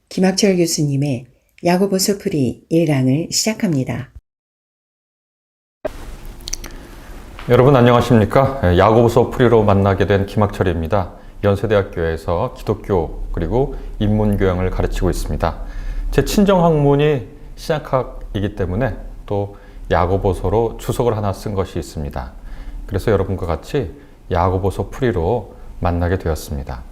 김학철 교수님의 야고보서 풀이 1강을 시작합니다. 여러분 안녕하십니까? 야고보서 풀이로 만나게 된 김학철입니다. 연세대학교에서 기독교 그리고 인문교양을 가르치고 있습니다. 제 친정학문이 신약학이기 때문에 또 야고보서로 주석을 하나 쓴 것이 있습니다. 그래서 여러분과 같이 야고보서 풀이로 만나게 되었습니다.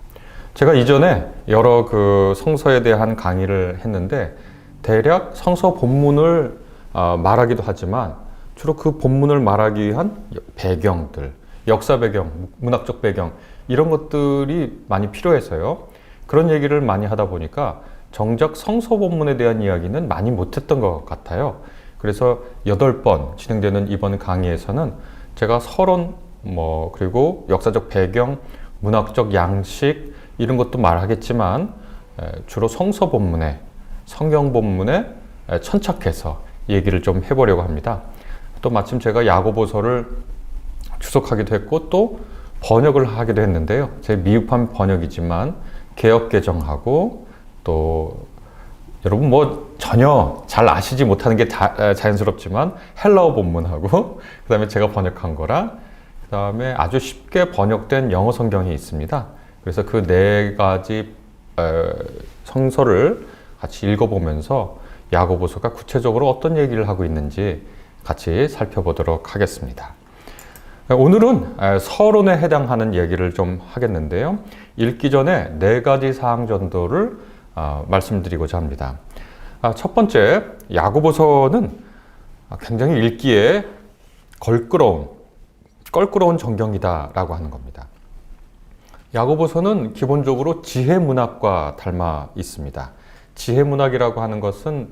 제가 이전에 여러 성서에 대한 강의를 했는데 대략 성서 본문을 말하기도 하지만 주로 그 본문을 말하기 위한 배경들, 역사 배경, 문학적 배경 이런 것들이 많이 필요해서요. 그런 얘기를 많이 하다 보니까 정작 성서 본문에 대한 이야기는 많이 못했던 것 같아요. 그래서 8번 진행되는 이번 강의에서는 제가 서론, 그리고 역사적 배경, 문학적 양식 이런 것도 말하겠지만 주로 성서 본문에, 성경 본문에 천착해서 얘기를 좀 해보려고 합니다. 또 마침 제가 야고보서를 주석하기도 했고 또 번역을 하기도 했는데요. 제 미흡한 번역이지만 개역 개정하고 또 여러분 전혀 잘 아시지 못하는 게 자연스럽지만 헬라어 본문하고 그 다음에 제가 번역한 거랑 그 다음에 아주 쉽게 번역된 영어 성경이 있습니다. 그래서 그 4가지 성서를 같이 읽어보면서 야고보서가 구체적으로 어떤 얘기를 하고 있는지 같이 살펴보도록 하겠습니다. 오늘은 서론에 해당하는 얘기를 좀 하겠는데요. 읽기 전에 4가지 사항 정도를 말씀드리고자 합니다. 첫 번째, 야고보서는 굉장히 읽기에 껄끄러운 정경이다라고 하는 겁니다. 야고보서는 기본적으로 지혜문학과 닮아 있습니다. 지혜문학이라고 하는 것은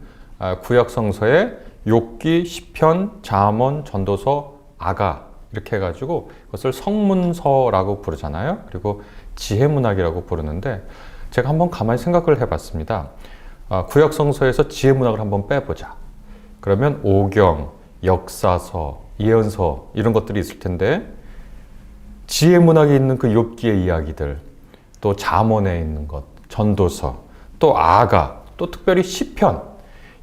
구약 성서의 욥기, 시편, 잠언, 전도서, 아가 이렇게 해가지고 그것을 성문서라고 부르잖아요. 그리고 지혜문학이라고 부르는데 제가 한번 가만히 생각을 해봤습니다. 구약 성서에서 지혜문학을 한번 빼보자. 그러면 오경, 역사서, 예언서 이런 것들이 있을 텐데 지혜문학에 있는 그 욥기의 이야기들, 또 잠언에 있는 것, 전도서, 또 아가, 또 특별히 시편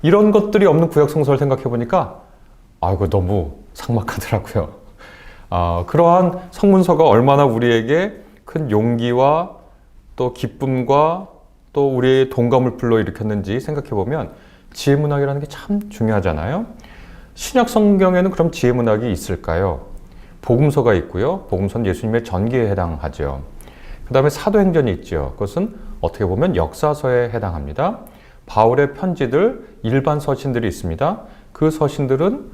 이런 것들이 없는 구약 성서를 생각해 보니까 이거 너무 삭막하더라고요. 그러한 성문서가 얼마나 우리에게 큰 용기와 또 기쁨과 또 우리의 동감을 불러일으켰는지 생각해 보면 지혜문학이라는 게 참 중요하잖아요. 신약 성경에는 그럼 지혜문학이 있을까요? 복음서가 있고요. 복음서는 예수님의 전기에 해당하죠. 그 다음에 사도행전이 있죠. 그것은 어떻게 보면 역사서에 해당합니다. 바울의 편지들, 일반 서신들이 있습니다. 그 서신들은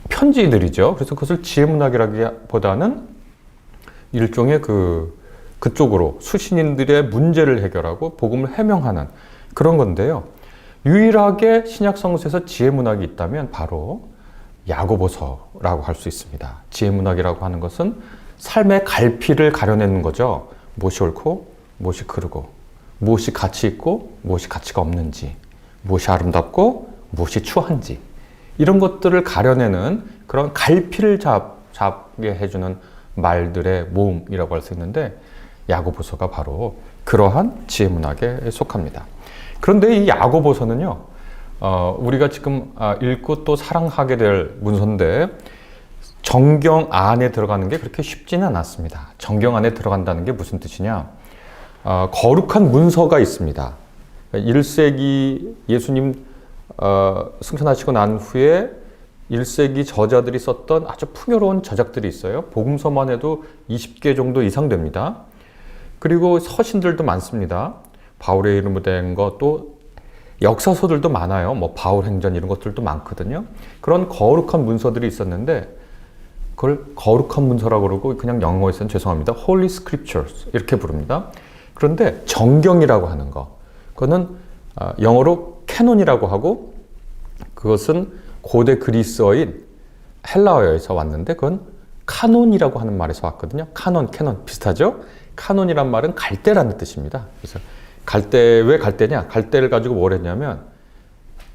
편지들이죠. 그래서 그것을 지혜문학이라기보다는 일종의 그쪽으로 수신인들의 문제를 해결하고 복음을 해명하는 그런 건데요. 유일하게 신약 성서에서 지혜문학이 있다면 바로 야고보서라고 할 수 있습니다. 지혜문학이라고 하는 것은 삶의 갈피를 가려내는 거죠. 무엇이 옳고 무엇이 그르고 무엇이 가치 있고 무엇이 가치가 없는지, 무엇이 아름답고 무엇이 추한지 이런 것들을 가려내는 그런 갈피를 잡게 해주는 말들의 모음이라고 할 수 있는데 야고보서가 바로 그러한 지혜문학에 속합니다. 그런데 이 야고보서는요, 우리가 지금 읽고 또 사랑하게 될 문서인데 정경 안에 들어가는 게 그렇게 쉽지는 않았습니다. 정경 안에 들어간다는 게 무슨 뜻이냐? 거룩한 문서가 있습니다. 1세기 예수님 승천하시고 난 후에 1세기 저자들이 썼던 아주 풍요로운 저작들이 있어요. 복음서만 해도 20개 정도 이상 됩니다. 그리고 서신들도 많습니다. 바울의 이름으로 된 것도 역사서들도 많아요. 바울행전 이런 것들도 많거든요. 그런 거룩한 문서들이 있었는데 그걸 거룩한 문서라고 그러고 그냥 영어에서는 죄송합니다. Holy Scriptures 이렇게 부릅니다. 그런데 정경이라고 하는 거, 그거는 영어로 캐논이라고 하고 그것은 고대 그리스어인 헬라어에서 왔는데 그건 카논이라고 하는 말에서 왔거든요. 캐논 비슷하죠? 카논이란 말은 갈대라는 뜻입니다. 그래서 갈대, 왜 갈대냐? 갈대를 가지고 뭘 했냐면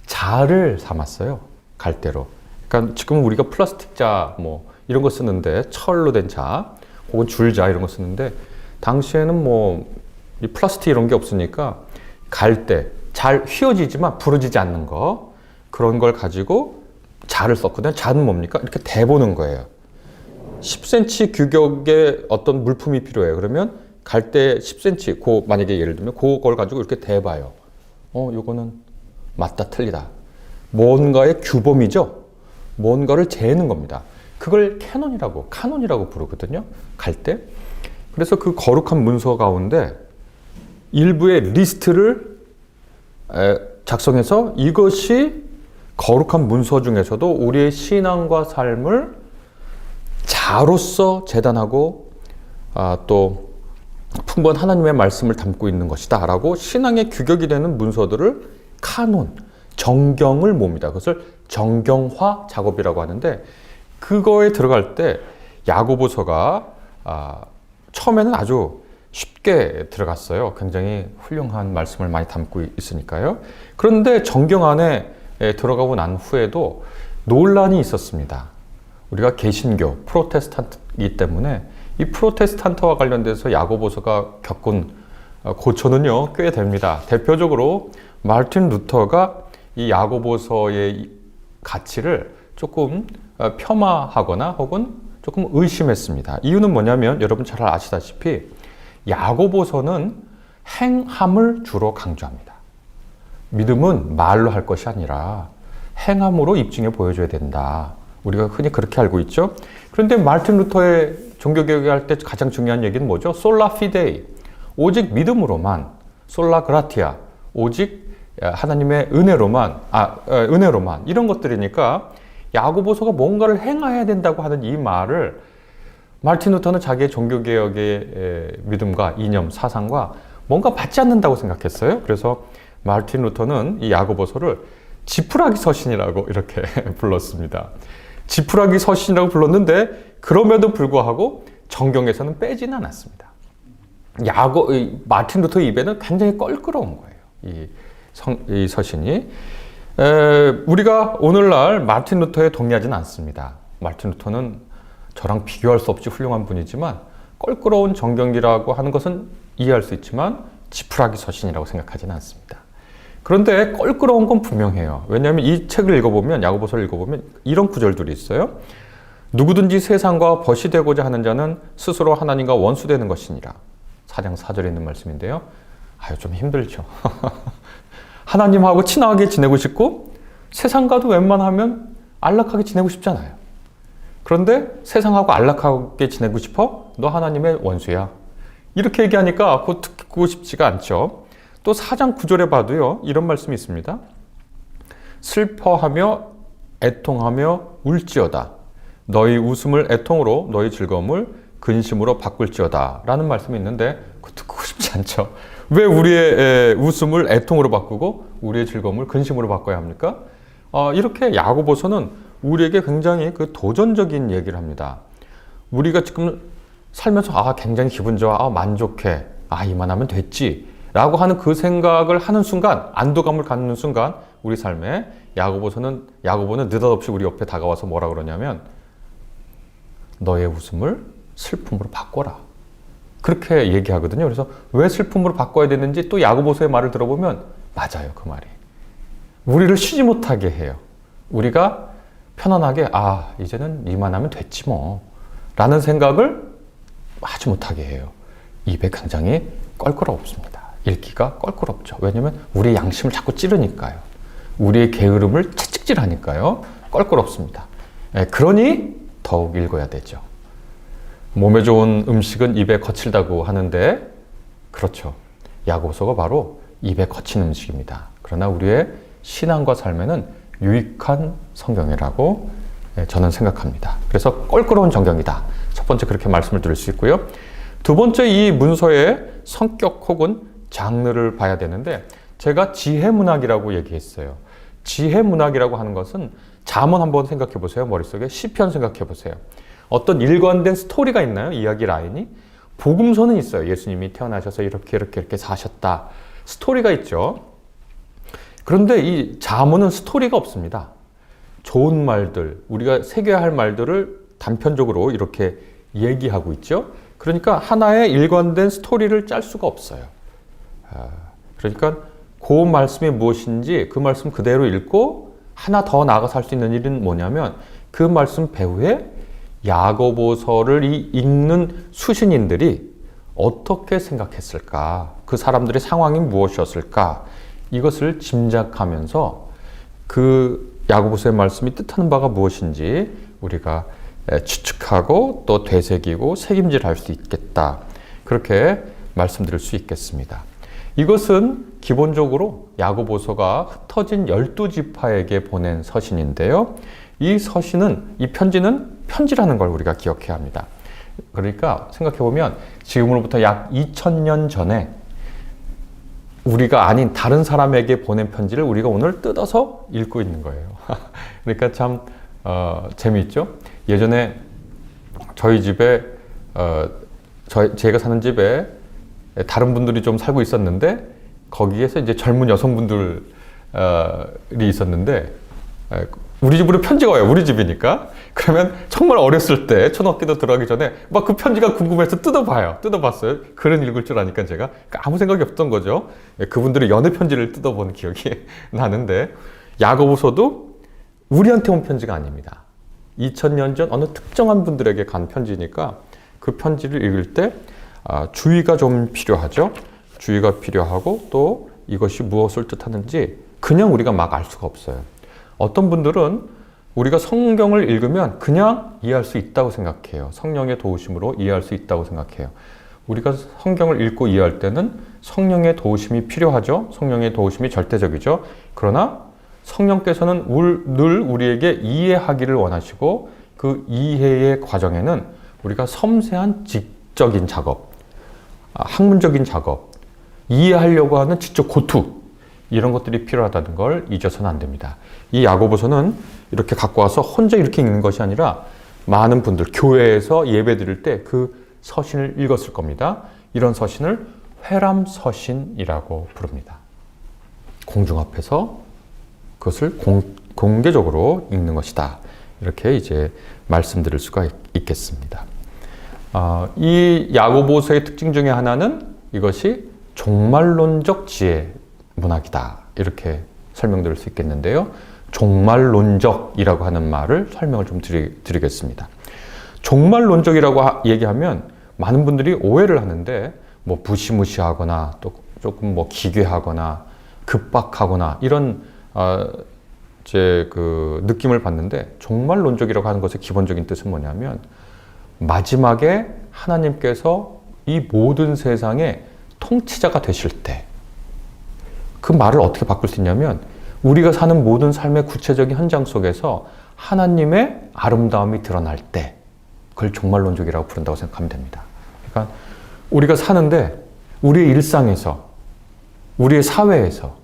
자를 삼았어요. 갈대로. 그러니까 지금 우리가 플라스틱 자 이런 거 쓰는데 철로 된 자, 혹은 줄자 이런 거 쓰는데 당시에는 이 플라스틱 이런 게 없으니까 갈대, 잘 휘어지지만 부러지지 않는 거, 그런 걸 가지고 자를 썼거든요. 자는 뭡니까? 이렇게 대보는 거예요. 10cm 규격의 어떤 물품이 필요해요. 그러면 갈대 10cm, 만약에 예를 들면 그걸 가지고 이렇게 대봐요. 요거는 맞다, 틀리다. 뭔가의 규범이죠. 뭔가를 재는 겁니다. 그걸 카논이라고 부르거든요. 갈대. 그래서 그 거룩한 문서 가운데 일부의 리스트를 작성해서 이것이 거룩한 문서 중에서도 우리의 신앙과 삶을 자로서 재단하고 또 풍부한 하나님의 말씀을 담고 있는 것이다 라고 신앙의 규격이 되는 문서들을 카논, 정경을 봅니다. 그것을 정경화 작업이라고 하는데, 그거에 들어갈 때 야고보서가 처음에는 아주 쉽게 들어갔어요. 굉장히 훌륭한 말씀을 많이 담고 있으니까요. 그런데 정경 안에 들어가고 난 후에도 논란이 있었습니다. 우리가 개신교, 프로테스탄트이기 때문에 이 프로테스탄트와 관련돼서 야고보서가 겪은 고초는요, 꽤 됩니다. 대표적으로 마르틴 루터가 이 야고보서의 가치를 조금 폄하하거나 혹은 조금 의심했습니다. 이유는 뭐냐면 여러분 잘 아시다시피 야고보서는 행함을 주로 강조합니다. 믿음은 말로 할 것이 아니라 행함으로 입증해 보여줘야 된다. 우리가 흔히 그렇게 알고 있죠. 그런데 마르틴 루터의 종교개혁할 때 가장 중요한 얘기는 뭐죠? 솔라 피데이, 오직 믿음으로만, 솔라 그라티아, 오직 하나님의 은혜로만, 이런 것들이니까 야고보서가 뭔가를 행해야 된다고 하는 이 말을 마르틴 루터는 자기의 종교개혁의 믿음과 이념, 사상과 뭔가 맞지 않는다고 생각했어요. 그래서 마르틴 루터는 이 야고보서를 지푸라기 서신이라고 이렇게 불렀습니다. 지푸라기 서신이라고 불렀는데 그럼에도 불구하고 정경에서는 빼지는 않았습니다. 마르틴 루터의 입에는 굉장히 껄끄러운 거예요. 이 서신이. 우리가 오늘날 마르틴 루터에 동의하지는 않습니다. 마르틴 루터는 저랑 비교할 수 없이 훌륭한 분이지만 껄끄러운 정경이라고 하는 것은 이해할 수 있지만 지푸라기 서신이라고 생각하지는 않습니다. 그런데 껄끄러운 건 분명해요. 왜냐하면 이 책을 읽어보면, 야고보서를 읽어보면 이런 구절들이 있어요. 누구든지 세상과 벗이 되고자 하는 자는 스스로 하나님과 원수되는 것이니라. 4장 4절에 있는 말씀인데요. 좀 힘들죠. 하나님하고 친하게 지내고 싶고 세상과도 웬만하면 안락하게 지내고 싶잖아요. 그런데 세상하고 안락하게 지내고 싶어? 너 하나님의 원수야. 이렇게 얘기하니까 그거 듣고 싶지가 않죠. 또 4장 9절에 봐도요, 이런 말씀이 있습니다. 슬퍼하며 애통하며 울지어다. 너희 웃음을 애통으로 너희 즐거움을 근심으로 바꿀지어다 라는 말씀이 있는데 그거 듣고 싶지 않죠. 왜 우리의 웃음을 애통으로 바꾸고 우리의 즐거움을 근심으로 바꿔야 합니까? 이렇게 야고보서는 우리에게 굉장히 그 도전적인 얘기를 합니다. 우리가 지금 살면서 굉장히 기분 좋아, 만족해, 이만하면 됐지 라고 하는 그 생각을 하는 순간, 안도감을 갖는 순간 우리 삶에 야고보는 느닷없이 우리 옆에 다가와서 뭐라 그러냐면 너의 웃음을 슬픔으로 바꿔라. 그렇게 얘기하거든요. 그래서 왜 슬픔으로 바꿔야 되는지 또 야고보서의 말을 들어보면 맞아요, 그 말이. 우리를 쉬지 못하게 해요. 우리가 편안하게 이제는 이만하면 됐지 뭐 라는 생각을 하지 못하게 해요. 입에 굉장히 껄끄럽습니다. 읽기가 껄끄럽죠. 왜냐하면 우리의 양심을 자꾸 찌르니까요. 우리의 게으름을 채찍질하니까요. 껄끄럽습니다. 그러니 더욱 읽어야 되죠. 몸에 좋은 음식은 입에 거칠다고 하는데 그렇죠. 야고보서가 바로 입에 거친 음식입니다. 그러나 우리의 신앙과 삶에는 유익한 성경이라고 저는 생각합니다. 그래서 껄끄러운 정경이다. 첫 번째 그렇게 말씀을 드릴 수 있고요. 두 번째, 이 문서의 성격 혹은 장르를 봐야 되는데 제가 지혜문학이라고 얘기했어요. 지혜문학이라고 하는 것은 잠언 한번 생각해 보세요. 머릿속에 시편 생각해 보세요. 어떤 일관된 스토리가 있나요? 이야기 라인이. 복음서는 있어요. 예수님이 태어나셔서 이렇게 사셨다. 스토리가 있죠. 그런데 이 잠언은 스토리가 없습니다. 좋은 말들, 우리가 새겨야 할 말들을 단편적으로 이렇게 얘기하고 있죠. 그러니까 하나의 일관된 스토리를 짤 수가 없어요. 그러니까 그 말씀이 무엇인지 그 말씀 그대로 읽고 하나 더 나아가서 할 수 있는 일은 뭐냐면 그 말씀 배후에 야고보서를 읽는 수신인들이 어떻게 생각했을까? 그 사람들의 상황이 무엇이었을까? 이것을 짐작하면서 그 야고보서의 말씀이 뜻하는 바가 무엇인지 우리가 추측하고 또 되새기고 새김질할 수 있겠다. 그렇게 말씀드릴 수 있겠습니다. 이것은 기본적으로 야고보서가 흩어진 12지파에게 보낸 서신인데요. 이 서신은, 이 편지는 편지라는 걸 우리가 기억해야 합니다. 그러니까 생각해보면 지금으로부터 약 2000년 전에 우리가 아닌 다른 사람에게 보낸 편지를 우리가 오늘 뜯어서 읽고 있는 거예요. 그러니까 참 재미있죠? 예전에 저희 집에 제가 사는 집에 다른 분들이 좀 살고 있었는데 거기에서 이제 젊은 여성분들이 있었는데 우리 집으로 편지가 와요. 우리 집이니까. 그러면 정말 어렸을 때 초등학교 들어가기 전에 막 그 편지가 궁금해서 뜯어봤어요. 글은 읽을 줄 아니까 제가. 그러니까 아무 생각이 없던 거죠. 그분들의 연애 편지를 뜯어본 기억이 나는데 야고보서도 우리한테 온 편지가 아닙니다. 2000년 전 어느 특정한 분들에게 간 편지니까 그 편지를 읽을 때 주의가 좀 필요하죠. 주의가 필요하고 또 이것이 무엇을 뜻하는지 그냥 우리가 막 알 수가 없어요. 어떤 분들은 우리가 성경을 읽으면 그냥 이해할 수 있다고 생각해요. 성령의 도우심으로 이해할 수 있다고 생각해요. 우리가 성경을 읽고 이해할 때는 성령의 도우심이 필요하죠. 성령의 도우심이 절대적이죠. 그러나 성령께서는 늘 우리에게 이해하기를 원하시고 그 이해의 과정에는 우리가 섬세한 지적인 작업, 학문적인 작업, 이해하려고 하는 지적 고투 이런 것들이 필요하다는 걸 잊어서는 안 됩니다. 이 야고보서는 이렇게 갖고 와서 혼자 이렇게 읽는 것이 아니라 많은 분들 교회에서 예배 드릴 때 그 서신을 읽었을 겁니다. 이런 서신을 회람서신이라고 부릅니다. 공중 앞에서 그것을 공개적으로 읽는 것이다. 이렇게 이제 말씀드릴 수가 있겠습니다. 이 야고보서의 특징 중에 하나는 이것이 종말론적 지혜 문학이다. 이렇게 설명드릴 수 있겠는데요. 종말론적이라고 하는 말을 설명을 좀 드리겠습니다. 종말론적이라고 얘기하면 많은 분들이 오해를 하는데 뭐 무시무시하거나 또 조금 뭐 기괴하거나 급박하거나 이런 이제 그 느낌을 받는데 종말론적이라고 하는 것의 기본적인 뜻은 뭐냐면 마지막에 하나님께서 이 모든 세상의 통치자가 되실 때 그 말을 어떻게 바꿀 수 있냐면 우리가 사는 모든 삶의 구체적인 현장 속에서 하나님의 아름다움이 드러날 때 그걸 종말론적이라고 부른다고 생각하면 됩니다. 그러니까 우리가 사는데 우리의 일상에서 우리의 사회에서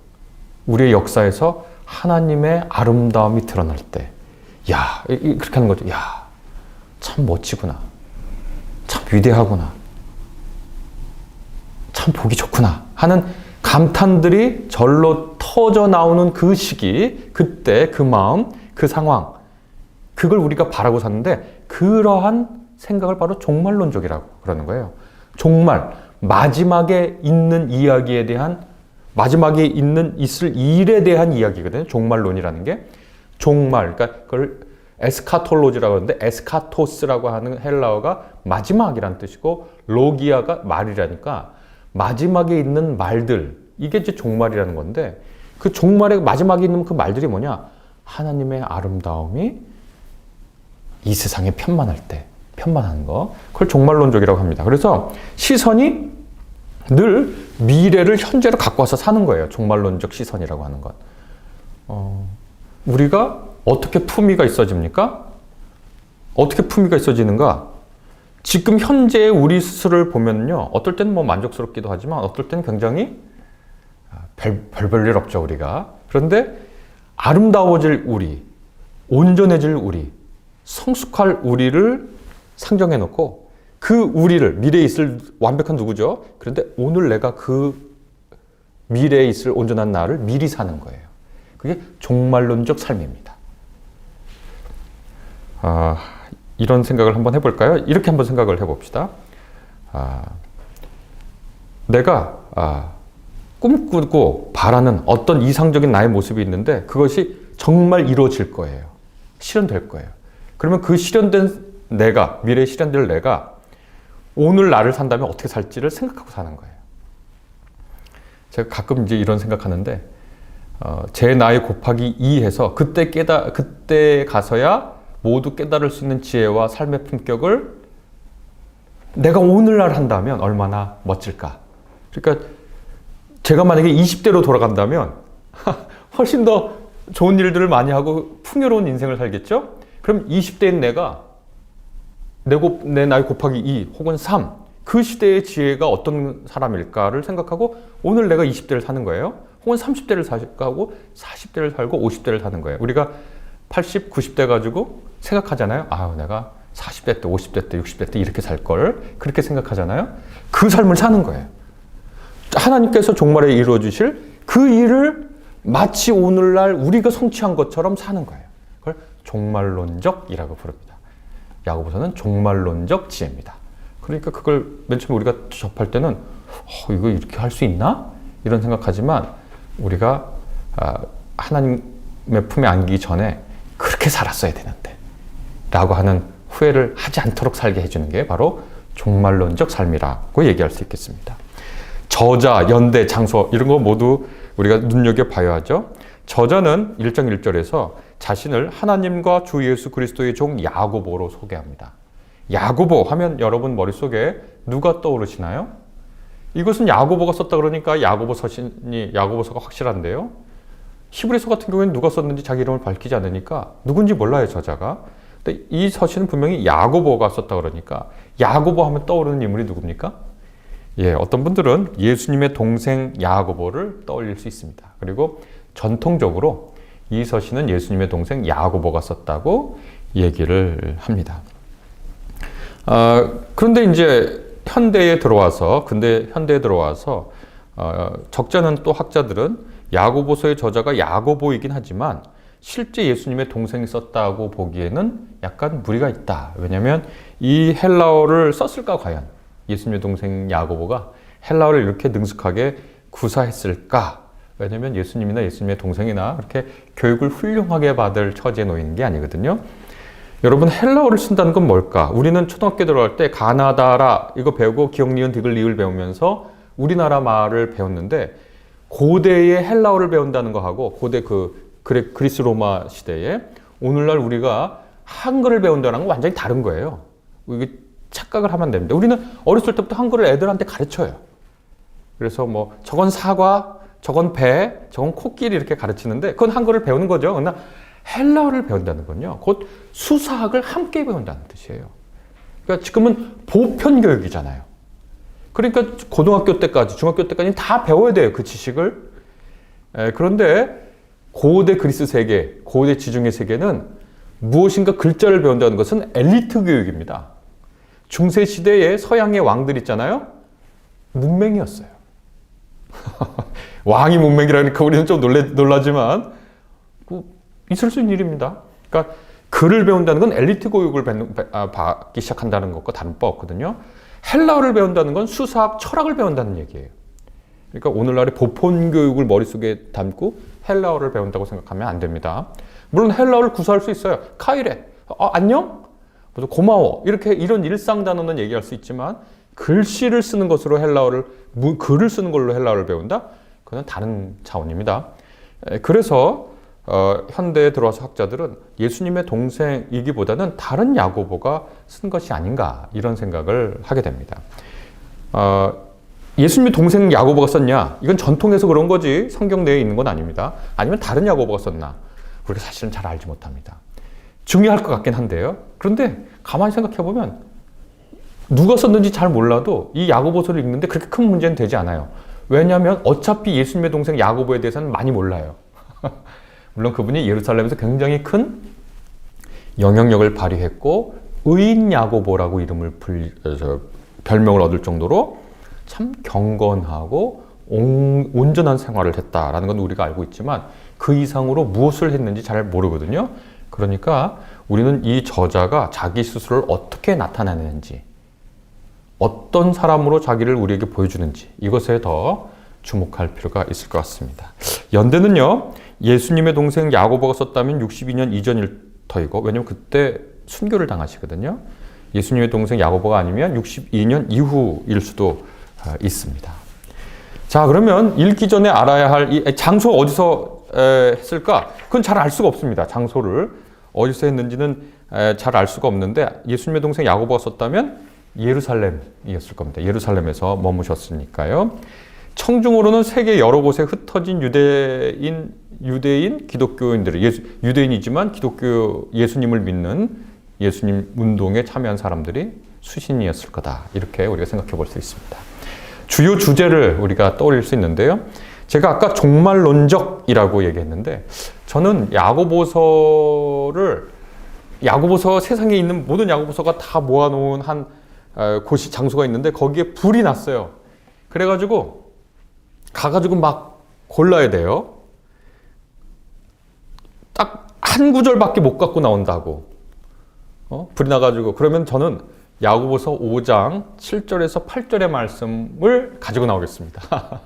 우리의 역사에서 하나님의 아름다움이 드러날 때 야, 그렇게 하는 거죠. 야, 참 멋지구나. 참 위대하구나. 참 보기 좋구나 하는 감탄들이 절로 터져 나오는 그 시기, 그때 그 마음, 그 상황, 그걸 우리가 바라고 사는데 그러한 생각을 바로 종말론적이라고 그러는 거예요. 종말, 마지막에 있는 이야기에 대한, 마지막에 있을 일에 대한 이야기거든요. 종말론이라는 게. 종말, 그러니까 그걸 에스카톨로지라고 하는데 에스카토스라고 하는 헬라어가 마지막이란 뜻이고 로기아가 말이라니까 마지막에 있는 말들, 이게 이제 종말이라는 건데 그 종말의 마지막에 있는 그 말들이 뭐냐? 하나님의 아름다움이 이 세상에 편만할 때, 편만한 거. 그걸 종말론적이라고 합니다. 그래서 시선이 늘 미래를 현재로 갖고 와서 사는 거예요. 종말론적 시선이라고 하는 건. 우리가 어떻게 품위가 있어집니까? 어떻게 품위가 있어지는가? 지금 현재의 우리 스스로를 보면요. 어떨 때는 뭐 만족스럽기도 하지만 어떨 때는 굉장히 별일 없죠, 우리가. 그런데 아름다워질 우리, 온전해질 우리, 성숙할 우리를 상정해 놓고 그 우리를, 미래에 있을 완벽한 누구죠? 그런데 오늘 내가 그 미래에 있을 온전한 나를 미리 사는 거예요. 그게 종말론적 삶입니다. 이런 생각을 한번 해볼까요? 이렇게 한번 생각을 해봅시다. 내가 꿈꾸고 바라는 어떤 이상적인 나의 모습이 있는데 그것이 정말 이루어질 거예요. 실현될 거예요. 그러면 그 실현된 내가, 미래에 실현될 내가 오늘 나를 산다면 어떻게 살지를 생각하고 사는 거예요. 제가 가끔 이제 이런 생각하는데 제 나이 곱하기 2 해서 그때 가서야 모두 깨달을 수 있는 지혜와 삶의 품격을 내가 오늘날 한다면 얼마나 멋질까. 그러니까 제가 만약에 20대로 돌아간다면 훨씬 더 좋은 일들을 많이 하고 풍요로운 인생을 살겠죠? 그럼 20대인 내가 내 나이 곱하기 2 혹은 3, 그 시대의 지혜가 어떤 사람일까를 생각하고 오늘 내가 20대를 사는 거예요. 혹은 30대를 살고 40대를 살고 50대를 사는 거예요. 우리가 80, 90대 가지고 생각하잖아요. 아, 내가 40대 때, 50대 때, 60대 때 이렇게 살 걸. 그렇게 생각하잖아요. 그 삶을 사는 거예요. 하나님께서 종말에 이루어 주실 그 일을 마치 오늘날 우리가 성취한 것처럼 사는 거예요. 그걸 종말론적이라고 부릅니다. 야고보서는 종말론적 지혜입니다. 그러니까 그걸 맨 처음에 우리가 접할 때는 이거 이렇게 할 수 있나? 이런 생각하지만 우리가 하나님의 품에 안기기 전에 그렇게 살았어야 되는데 라고 하는 후회를 하지 않도록 살게 해주는 게 바로 종말론적 삶이라고 얘기할 수 있겠습니다. 저자, 연대, 장소 이런 거 모두 우리가 눈여겨봐야 하죠. 저자는 1장 1절에서 자신을 하나님과 주 예수 그리스도의 종 야고보로 소개합니다. 야고보 하면 여러분 머릿속에 누가 떠오르시나요? 이것은 야고보가 썼다 그러니까 야고보서가 확실한데요. 히브리서 같은 경우에는 누가 썼는지 자기 이름을 밝히지 않으니까 누군지 몰라요, 저자가. 근데 이 서신은 분명히 야고보가 썼다 그러니까 야고보 하면 떠오르는 인물이 누굽니까? 예, 어떤 분들은 예수님의 동생 야고보를 떠올릴 수 있습니다. 그리고 전통적으로 이 서신은 예수님의 동생 야고보가 썼다고 얘기를 합니다. 그런데 이제 현대에 들어와서 적잖은 또 학자들은 야고보서의 저자가 야고보이긴 하지만 실제 예수님의 동생이 썼다고 보기에는 약간 무리가 있다. 왜냐하면 이 헬라어를 썼을까 과연? 예수님의 동생 야고보가 헬라어를 이렇게 능숙하게 구사했을까? 왜냐하면 예수님이나 예수님의 동생이나 그렇게 교육을 훌륭하게 받을 처지에 놓인 게 아니거든요. 여러분, 헬라어를 쓴다는 건 뭘까? 우리는 초등학교 들어갈 때 가나다라 이거 배우고 기역, 니은, 디귿, 리을 배우면서 우리나라 말을 배웠는데 고대의 헬라어를 배운다는 거하고 고대 그리스 로마 시대에 오늘날 우리가 한글을 배운다는 건 완전히 다른 거예요. 이게 착각을 하면 됩니다. 우리는 어렸을 때부터 한글을 애들한테 가르쳐요. 그래서 뭐 저건 사과, 저건 배, 저건 코끼리 이렇게 가르치는데 그건 한글을 배우는 거죠. 그러나 헬라어를 배운다는 건요, 곧 수사학을 함께 배운다는 뜻이에요. 그러니까 지금은 보편 교육이잖아요. 그러니까 고등학교 때까지, 중학교 때까지 다 배워야 돼요, 그 지식을. 그런데 고대 그리스 세계, 고대 지중해 세계는 무엇인가 글자를 배운다는 것은 엘리트 교육입니다. 중세 시대에 서양의 왕들 있잖아요. 문맹이었어요. 왕이 문맹이라니까 우리는 좀 놀라지만 있을 수 있는 일입니다. 그러니까 글을 배운다는 건 엘리트 교육을 받기 시작한다는 것과 다른 바 없거든요. 헬라어를 배운다는 건 수사학, 철학을 배운다는 얘기예요. 그러니까 오늘날의 보편 교육을 머릿속에 담고 헬라어를 배운다고 생각하면 안 됩니다. 물론 헬라어를 구사할 수 있어요. 카이레, 안녕? 고마워. 이런 일상 단어는 얘기할 수 있지만 글씨를 쓰는 것으로 글을 쓰는 걸로 헬라어를 배운다? 그건 다른 차원입니다. 그래서 현대에 들어와서 학자들은 예수님의 동생이기보다는 다른 야고보가 쓴 것이 아닌가 이런 생각을 하게 됩니다. 예수님의 동생 야고보가 썼냐? 이건 전통에서 그런 거지 성경 내에 있는 건 아닙니다. 아니면 다른 야고보가 썼나? 우리가 사실은 잘 알지 못합니다. 중요할 것 같긴 한데요. 그런데 가만히 생각해 보면 누가 썼는지 잘 몰라도 이 야고보서를 읽는데 그렇게 큰 문제는 되지 않아요. 왜냐하면 어차피 예수님의 동생 야고보에 대해서는 많이 몰라요. 물론 그분이 예루살렘에서 굉장히 큰 영향력을 발휘했고 의인 야고보라고 별명을 얻을 정도로 참 경건하고 온전한 생활을 했다라는 건 우리가 알고 있지만 그 이상으로 무엇을 했는지 잘 모르거든요. 그러니까 우리는 이 저자가 자기 스스로를 어떻게 나타내는지, 어떤 사람으로 자기를 우리에게 보여주는지 이것에 더 주목할 필요가 있을 것 같습니다. 연대는요, 예수님의 동생 야고보가 썼다면 62년 이전일 터이고, 왜냐면 그때 순교를 당하시거든요. 예수님의 동생 야고보가 아니면 62년 이후일 수도 있습니다. 자, 그러면 읽기 전에 알아야 할 이 장소 어디서 했을까? 그건 잘 알 수가 없습니다. 장소를 어디서 했는지는 잘 알 수가 없는데, 예수님의 동생 야고보가 썼다면 예루살렘이었을 겁니다. 예루살렘에서 머무셨으니까요. 청중으로는 세계 여러 곳에 흩어진 유대인 기독교인들, 유대인이지만 기독교 예수님을 믿는 예수님 운동에 참여한 사람들이 수신이었을 거다. 이렇게 우리가 생각해 볼 수 있습니다. 주요 주제를 우리가 떠올릴 수 있는데요. 제가 아까 종말론적이라고 얘기했는데, 저는 야고보서 세상에 있는 모든 야고보서가 다 모아놓은 한 곳이 장소가 있는데, 거기에 불이 났어요. 그래가지고 가가지고 막 골라야 돼요. 딱 한 구절밖에 못 갖고 나온다고. 불이 나가지고. 그러면 저는 야고보서 5장 7절에서 8절의 말씀을 가지고 나오겠습니다.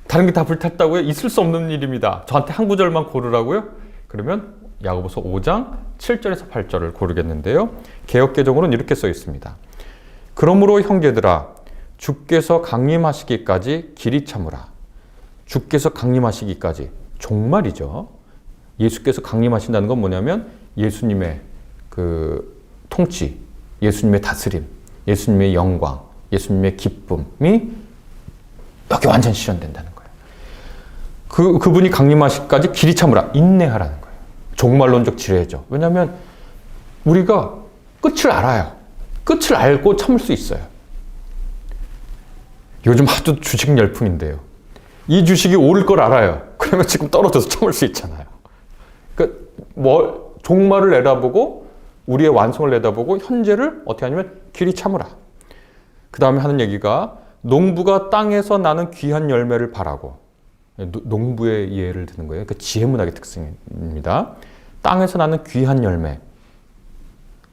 다른 게 다 불탔다고요? 있을 수 없는 일입니다. 저한테 한 구절만 고르라고요? 그러면 야고보서 5장 7절에서 8절을 고르겠는데요. 개역개정으로는 이렇게 써 있습니다. 그러므로 형제들아, 주께서 강림하시기까지 길이 참으라. 주께서 강림하시기까지, 종말이죠. 예수께서 강림하신다는 건 뭐냐면 예수님의 그 통치, 예수님의 다스림, 예수님의 영광, 예수님의 기쁨이 여기 완전 실현된다는 거예요. 그분이 강림하시기까지 길이 참으라, 인내하라는 거예요. 종말론적 지뢰죠. 왜냐하면 우리가 끝을 알아요. 끝을 알고 참을 수 있어요. 요즘 하도 주식 열풍인데요. 이 주식이 오를 걸 알아요. 그러면 지금 떨어져서 참을 수 있잖아요. 종말을 내다보고 우리의 완성을 내다보고 현재를 어떻게 하냐면 길이 참으라. 그 다음에 하는 얘기가 농부가 땅에서 나는 귀한 열매를 바라고, 농부의 예를 드는 거예요. 그 지혜문학의 특징입니다. 땅에서 나는 귀한 열매,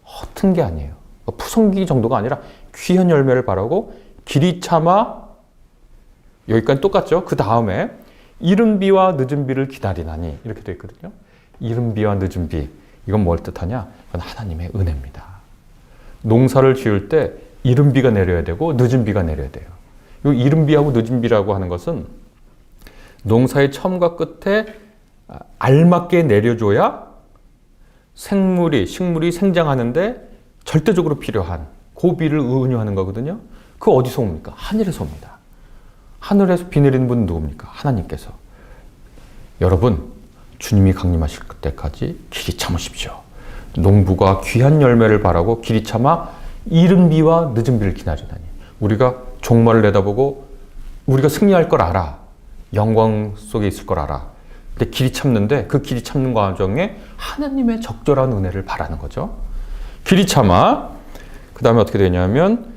허튼 게 아니에요. 푸성기 정도가 아니라 귀한 열매를 바라고 길이 참아, 여기까지 똑같죠. 그 다음에 이른 비와 늦은 비를 기다리나니, 이렇게 되어 있거든요. 이른 비와 늦은 비, 이건 뭘 뜻하냐? 이건 하나님의 은혜입니다. 농사를 지을 때 이른 비가 내려야 되고 늦은 비가 내려야 돼요. 이 이른 비하고 늦은 비라고 하는 것은 농사의 처음과 끝에 알맞게 내려줘야 식물이 생장하는데 절대적으로 필요한 그 비를 은유하는 거거든요. 그 어디서 옵니까? 하늘에서 옵니다. 하늘에서 비 내리는 분은 누굽니까? 하나님께서. 여러분, 주님이 강림하실 때까지 길이 참으십시오. 농부가 귀한 열매를 바라고 길이 참아 이른 비와 늦은 비를 기다리다니. 우리가 종말을 내다보고 우리가 승리할 걸 알아. 영광 속에 있을 걸 알아. 근데 길이 참는데 그 길이 참는 과정에 하나님의 적절한 은혜를 바라는 거죠. 길이 참아. 그 다음에 어떻게 되냐면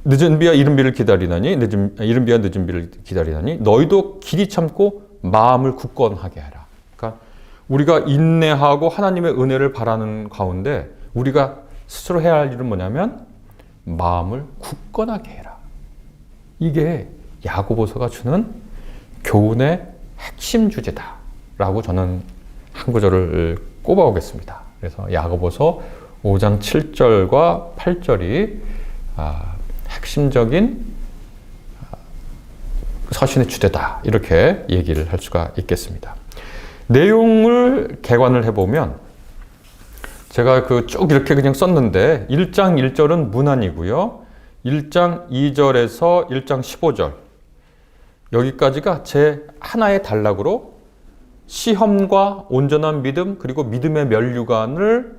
늦은 비와 이른 비를 기다리나니, 이른 비와 늦은 비를 기다리나니 너희도 길이 참고 마음을 굳건하게 하라. 그러니까 우리가 인내하고 하나님의 은혜를 바라는 가운데 우리가 스스로 해야 할 일은 뭐냐면 마음을 굳건하게 해라. 이게 야고보서가 주는 교훈의 핵심 주제다라고 저는 한 구절을 꼽아오겠습니다. 그래서 야고보서 5장 7절과 8절이 핵심적인 서신의 주제다, 이렇게 얘기를 할 수가 있겠습니다. 내용을 개관을 해보면 제가 쭉 이렇게 그냥 썼는데 1장 1절은 문안이고요. 1장 2절에서 1장 15절 여기까지가 제 하나의 단락으로 시험과 온전한 믿음, 그리고 믿음의 면류관을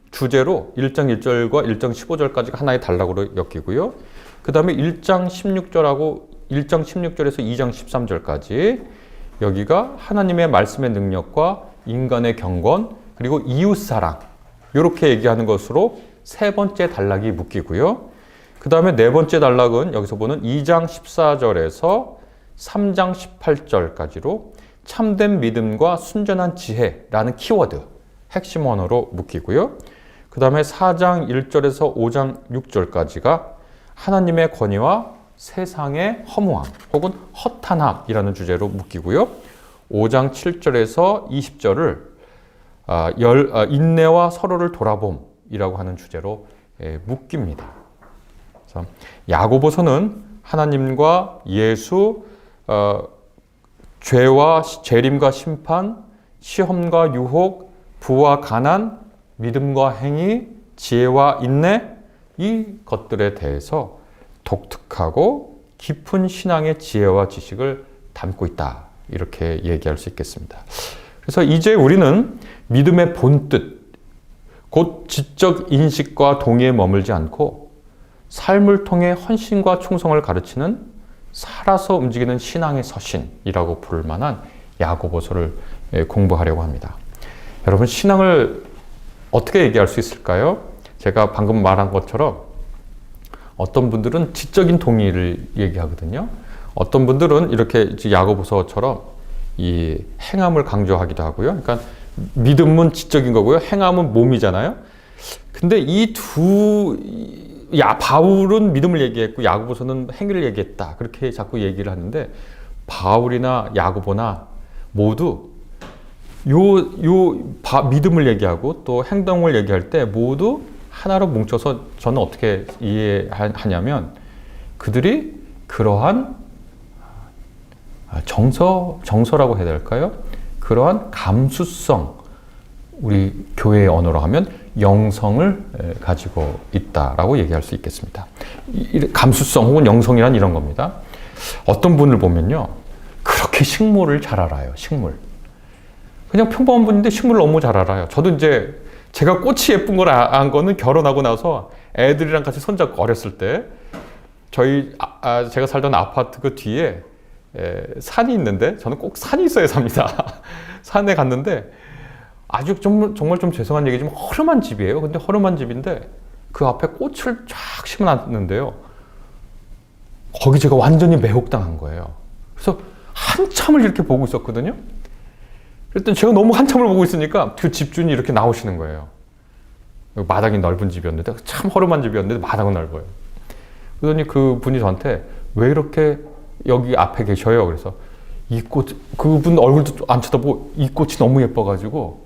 주제로 1장 1절과 1장 15절까지가 하나의 단락으로 엮이고요. 그 다음에 1장 16절하고 1장 16절에서 2장 13절까지 여기가 하나님의 말씀의 능력과 인간의 경건, 그리고 이웃사랑, 이렇게 얘기하는 것으로 세 번째 단락이 묶이고요. 그 다음에 네 번째 단락은 여기서 보는 2장 14절에서 3장 18절까지로 참된 믿음과 순전한 지혜라는 키워드, 핵심 언어로 묶이고요. 그 다음에 4장 1절에서 5장 6절까지가 하나님의 권위와 세상의 허무함 혹은 허탄함이라는 주제로 묶이고요. 5장 7절에서 20절을 인내와 서로를 돌아봄이라고 하는 주제로 묶입니다. 그래서 야고보서는 하나님과 예수, 죄와 재림과 심판, 시험과 유혹, 부와 가난, 믿음과 행위, 지혜와 인내, 이 것들에 대해서 독특하고 깊은 신앙의 지혜와 지식을 담고 있다. 이렇게 얘기할 수 있겠습니다. 그래서 이제 우리는 믿음의 본뜻, 곧 지적 인식과 동의에 머물지 않고 삶을 통해 헌신과 충성을 가르치는 살아서 움직이는 신앙의 서신이라고 부를 만한 야고보서를 공부하려고 합니다. 여러분, 신앙을 어떻게 얘기할 수 있을까요? 제가 방금 말한 것처럼 어떤 분들은 지적인 동의를 얘기하거든요. 어떤 분들은 이렇게 야고보서처럼 이 행함을 강조하기도 하고요. 그러니까 믿음은 지적인 거고요. 행함은 몸이잖아요. 근데 바울은 믿음을 얘기했고 야고보서는 행위를 얘기했다. 그렇게 자꾸 얘기를 하는데 바울이나 야고보나 모두 믿음을 얘기하고 또 행동을 얘기할 때 모두 하나로 뭉쳐서 저는 어떻게 이해하냐면 그들이 그러한 정서라고 해야 될까요? 그러한 감수성, 우리 교회의 언어로 하면 영성을 가지고 있다라고 얘기할 수 있겠습니다. 감수성 혹은 영성이란 이런 겁니다. 어떤 분을 보면요, 그렇게 식물을 잘 알아요. 식물. 그냥 평범한 분인데 식물을 너무 잘 알아요. 저도 이제 제가 꽃이 예쁜 걸 안 거는 결혼하고 나서 애들이랑 같이 손잡고 어렸을 때 제가 살던 아파트 그 뒤에 산이 있는데 저는 꼭 산이 있어야 삽니다. 산에 갔는데 아주 정말 좀 죄송한 얘기지만 허름한 집이에요. 근데 허름한 집인데 그 앞에 꽃을 쫙 심어놨는데요. 거기 제가 완전히 매혹당한 거예요. 그래서 한참을 이렇게 보고 있었거든요. 그랬더니 제가 너무 한참을 보고 있으니까 그 집주인이 이렇게 나오시는 거예요. 마당이 넓은 집이었는데 참 허름한 집이었는데 마당은 넓어요. 그러더니 그 분이 저한테 왜 이렇게 여기 앞에 계셔요? 그래서 이 꽃, 그분 얼굴도 안 쳐다보고 이 꽃이 너무 예뻐가지고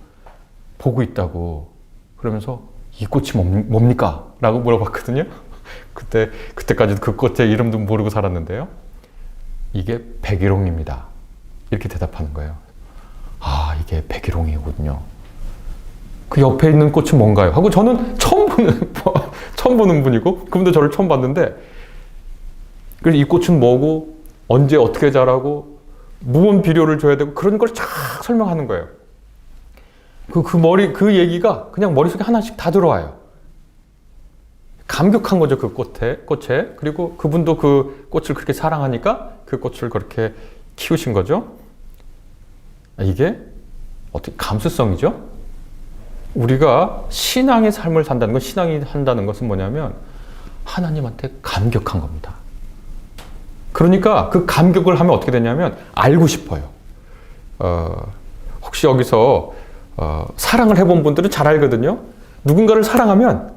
보고 있다고. 그러면서 이 꽃이 뭡니까? 라고 물어봤거든요. 그때까지도 그 꽃의 이름도 모르고 살았는데요. 이게 백일홍입니다. 이렇게 대답하는 거예요. 아, 이게 백일홍이군요. 그 옆에 있는 꽃은 뭔가요? 하고 저는 처음 보는 분이고, 그분도 저를 처음 봤는데, 그래서 이 꽃은 뭐고, 언제 어떻게 자라고, 무슨 비료를 줘야 되고, 그런 걸 쫙 설명하는 거예요. 그 얘기가 그냥 머릿속에 하나씩 다 들어와요. 감격한 거죠, 그 꽃에. 그리고 그분도 그 꽃을 그렇게 사랑하니까 그 꽃을 그렇게 키우신 거죠. 이게 어떻게 감수성이죠? 우리가 신앙의 삶을 산다는 건, 신앙이 한다는 것은 뭐냐면 하나님한테 감격한 겁니다. 그러니까 그 감격을 하면 어떻게 되냐면 알고 싶어요. 혹시 여기서 사랑을 해본 분들은 잘 알거든요. 누군가를 사랑하면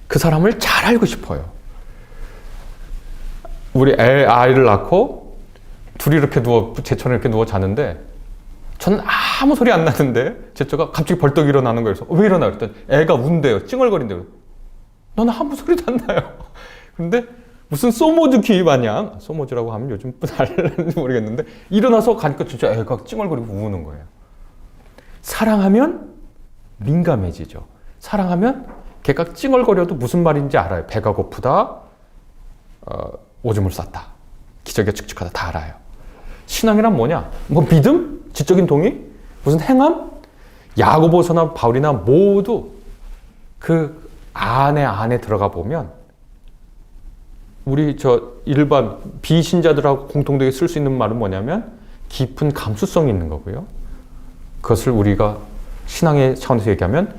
그 사람을 잘 알고 싶어요. 우리 아이를 낳고 둘이 이렇게 제처럼 이렇게 누워 자는데 저는 아무 소리 안 나는데 제처가 갑자기 벌떡 일어나는 거예요. 그래서 왜 일어나? 그랬더니 애가 운대요. 찡얼거린대요. 너는 아무 소리도 안 나요. 근데 무슨 소모즈 귀 마냥, 소모즈라고 하면 요즘 알는지 모르겠는데 일어나서 가니까 진짜 애가 찡얼거리고 우는 거예요. 사랑하면 민감해지죠. 사랑하면 걔가 찡얼거려도 무슨 말인지 알아요. 배가 고프다, 오줌을 쌌다, 기저귀가 축축하다 다 알아요. 신앙이란 뭐냐? 뭐 믿음? 지적인 동의? 무슨 행함? 야고보서나 바울이나 모두 그 안에 들어가 보면 우리 일반 비신자들하고 공통되게 쓸 수 있는 말은 뭐냐면 깊은 감수성이 있는 거고요. 그것을 우리가 신앙의 차원에서 얘기하면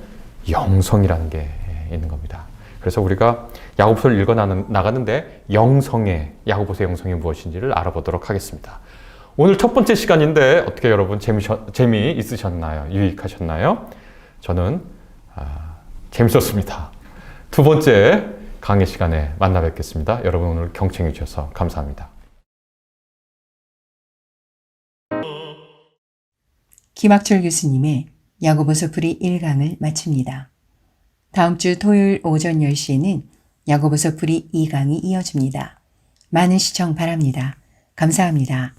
영성이라는 게 있는 겁니다. 그래서 우리가 야고보서를 읽어 나가는데 야고보서의 영성이 무엇인지를 알아보도록 하겠습니다. 오늘 첫 번째 시간인데 어떻게 여러분 재미있으셨나요? 유익하셨나요? 저는 재밌었습니다. 두 번째 강의 시간에 만나 뵙겠습니다. 여러분 오늘 경청해 주셔서 감사합니다. 김학철 교수님의 야고보서 풀이 1강을 마칩니다. 다음 주 토요일 오전 10시에는 야고보서 풀이 2강이 이어집니다. 많은 시청 바랍니다. 감사합니다.